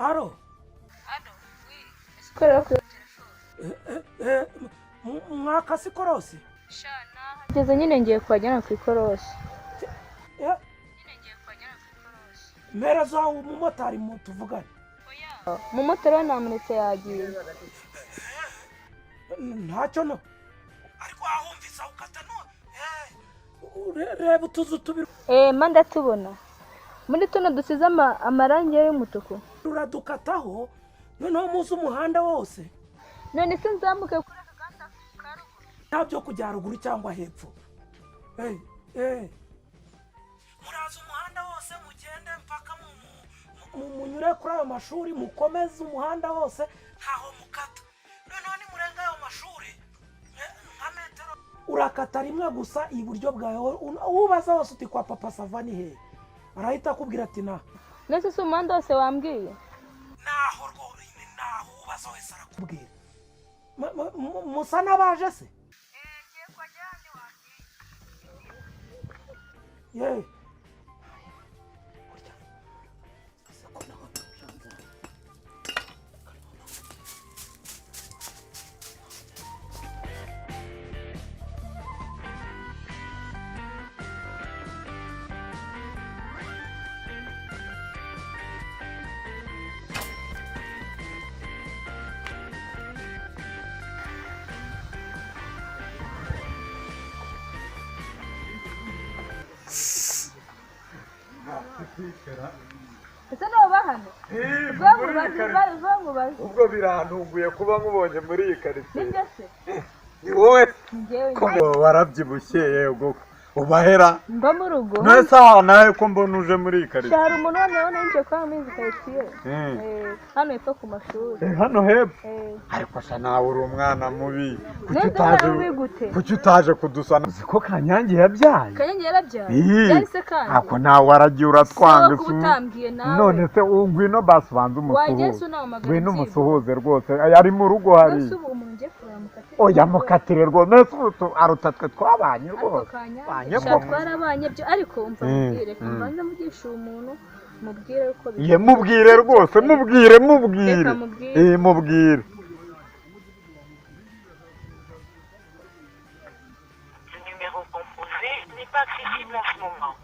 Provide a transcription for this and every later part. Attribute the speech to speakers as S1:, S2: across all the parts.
S1: Alo.
S2: Alo, sikora ku
S1: Mwakasi korosi.
S2: shana hageze nyine ngiye kwajyana ku ikorosi. Nyine ngiye kwajyana ku ikorosi.
S1: Mera zawo umumotari mutuvugana.
S2: Oya. Umumotari namunitse yagiye.
S1: Ntacyo no. Ariko ahumvisa ukata no. Reba utuzu tubiri.
S2: Manda tubona. Muri tuno dusize amarangi y'umutuku.
S1: Uradukataho noneho muzi umuhanda wose.
S2: None se nzamuke kuri akaganda ka ruguru.
S1: Ntabyo kujya ruguru cyangwa hepfo. Muraza umuhanda wose mugende mpaka munyure kuri ayo mashuri mukomeze umuhanda wose ntaho mukata. Noneho ni murenga ayo mashuri nka metero urakata rimwe gusa iburyo bwawe ubaza wose uti kwa papa Savani he. Arahita akubwira ati na.
S2: Nese se umuhanda wose wambwiye?
S1: Naho rwose naho ubaza wese arakubwira. Musa nabaje se?
S2: Ngiye kwajyana wagiye.
S1: Ye.
S2: Ese no bahano? Bamubaze.
S3: Ubwo birantunguye kuba nkubonye muri iyi karitsiye.
S2: Nibyo se?
S3: Ni wowe
S2: Njyewe
S3: ko warabyibushye yego ubahera.
S2: mba mu rugo.
S3: Nese aha nawe ko mbona uje muri iyi karitsiye.
S2: Cyari umuntu noneho nje kwa mizi karitsiye. Hano hepfo ku mashuri.
S3: Hano hepfo.
S2: Ariko
S3: sha nawe uri umwana mubi.
S2: Kuki
S3: utaje kudusana? Ko Kanyange yabyaye.
S2: Kanyange yarabyaye. Byahise kandi.
S3: Ako nawe waragiye uratwanga
S2: su. Utambiye nawe.
S3: None se ngwino basubanze umusuhuze. Ngwino umusuhuze rwose. Ari mu rugo hari. Oya mukatire rwose. Nese arutatwe twabanye rwose.
S2: Twarabanye byo ariko umva mubwire kambanza mugisha umuntu mubwire ko
S3: ye mubwire rwose mubwire mubwire
S4: Numéro composé n'est pas accessible en ce moment.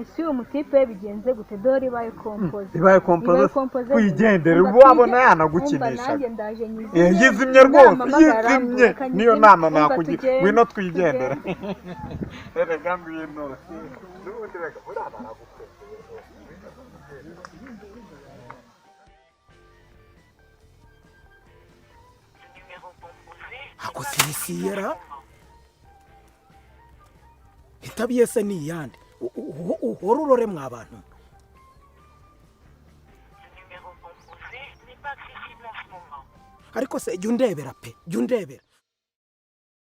S2: Ese umutipe bigenze gute dori baye
S3: composé kwigendere wabona yanagukinisha yizimye rwose yizimye niyo nama nakugira wino twigendere erega ngwino n'ubundi rega burana nagukwe
S4: Numéro composé
S1: Akosirisiera itabiye se ni yandi uhorurore mwabantu.
S4: Numéro composé n'est pas accessible en ce moment.
S1: Ariko se jundebera pe jundebera